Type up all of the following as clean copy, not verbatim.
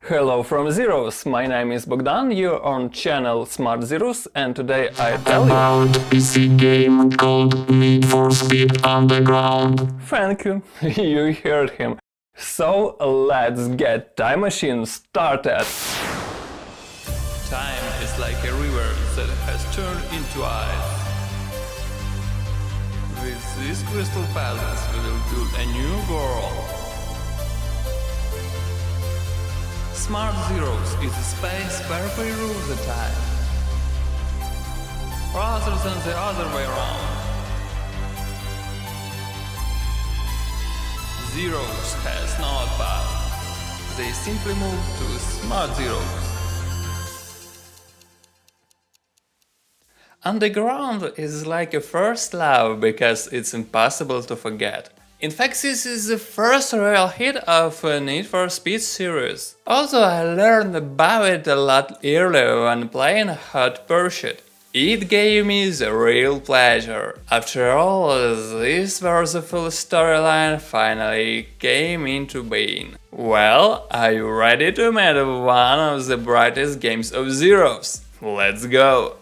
Hello from Zeros, my name is Bogdan, you're on channel Smart Zeros, and today I tell you about PC game called Need for Speed Underground. Thank you, you heard him. So let's get Time Machine started. Time is like a river that has turned into ice. With these crystal palaces we will build a new world. Smart Zeros is a space where we rule the time, rather than the other way around. Zeros has no past, they simply move to Smart Zeros. Underground is like a first love because it's impossible to forget. In fact, this is the first real hit of a Need for Speed series. Also, I learned about it a lot earlier when playing Hot Pursuit. It gave me the real pleasure. After all, this full storyline finally came into being. Well, are you ready to meet one of the brightest games of Zeros? Let's go!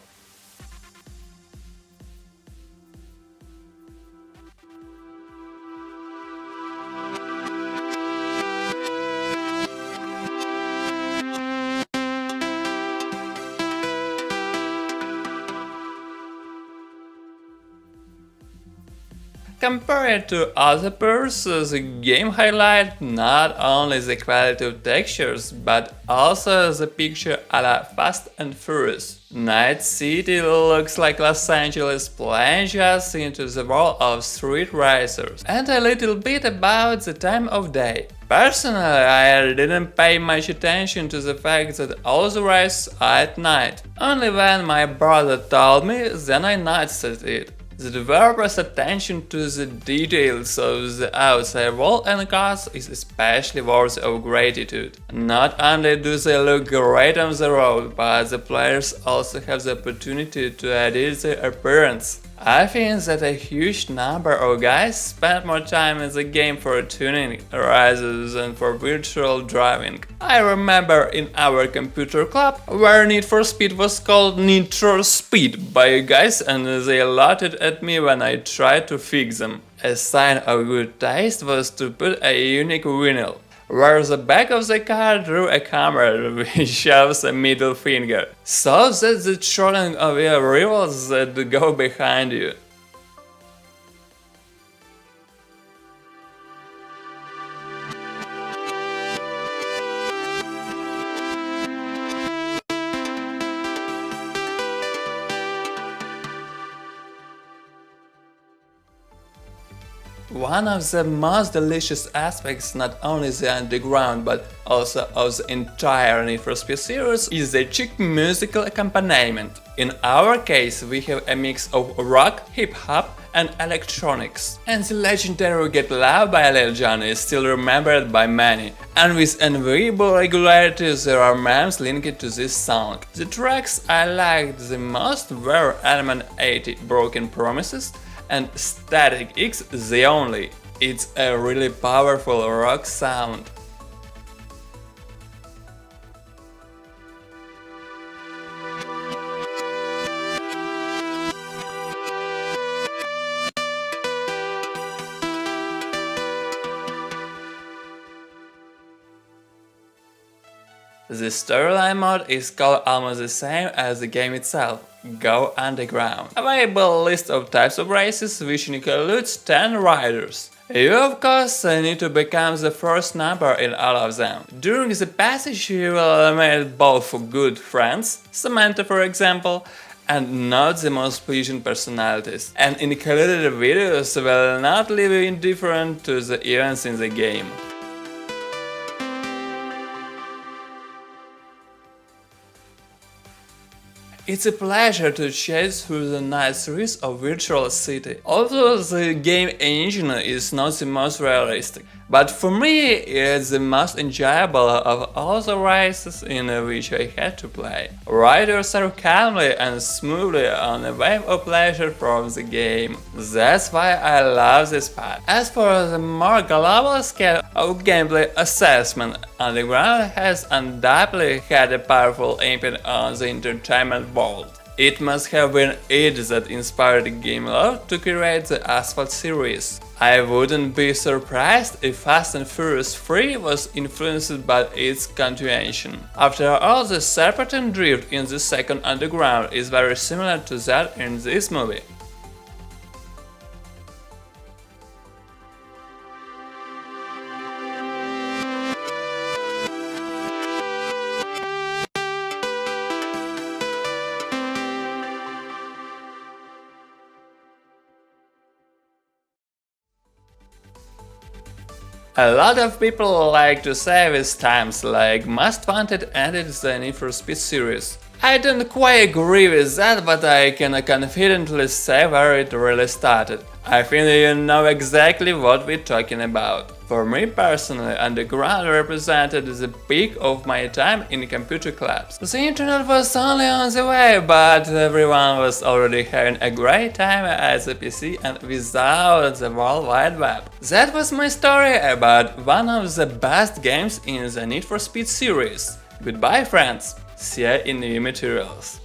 Compared to other pairs, the game highlights not only the quality of textures, but also the picture a la Fast and Furious. Night City looks like Los Angeles plunges us into the world of street racers, and a little bit about the time of day. Personally, I didn't pay much attention to the fact that all the races are at night. Only when my brother told me, then I noticed it. The developer's attention to the details of the outside world and cars is especially worthy of gratitude. Not only do they look great on the road, but the players also have the opportunity to edit their appearance. I think that a huge number of guys spend more time in the game for tuning rather than for virtual driving. I remember in our computer club where Need for Speed was called Need for Speed by guys, and they laughed at me when I tried to fix them. A sign of good taste was to put a unique vinyl, where the back of the car drew a camera which shows a middle finger, so that the trolling of your rivals that go behind you. One of the most delicious aspects, not only the underground but also of the entire Need for Speed series, is the chic musical accompaniment. In our case, we have a mix of rock, hip-hop and electronics. And the legendary Get Loud by Lil Jon is still remembered by many, and with enviable regularity there are memes linked to this song. The tracks I liked the most were Element 80 Broken Promises and Static X The Only. It's a really powerful rock sound. The storyline mode is called almost the same as the game itself, Go Underground. Available list of types of races which includes 10 riders. You of course need to become the first number in all of them. During the passage you will meet both good friends, Samantha for example, and not the most pleasing personalities. And included videos will not leave you indifferent to the events in the game. It's a pleasure to chase through the night streets of virtual city. Although the game engine is not the most realistic, but for me it's the most enjoyable of all the races in which I had to play. Riders are calmly and smoothly on a wave of pleasure from the game. That's why I love this part. As for the more global scale of gameplay assessment, Underground has undoubtedly had a powerful impact on the entertainment world. It must have been it that inspired Game Love to create the Asphalt series. I wouldn't be surprised if Fast and Furious 3 was influenced by its continuation. After all, the Serpentine drift in the second Underground is very similar to that in this movie. A lot of people like to say with times like Most Wanted ended the Need for Speed series. I don't quite agree with that, but I can confidently say where it really started. I think you know exactly what we're talking about. For me personally, Underground represented the peak of my time in computer clubs. The internet was only on the way, but everyone was already having a great time at the PC and without the World Wide Web. That was my story about one of the best games in the Need for Speed series. Goodbye friends, see you in new materials.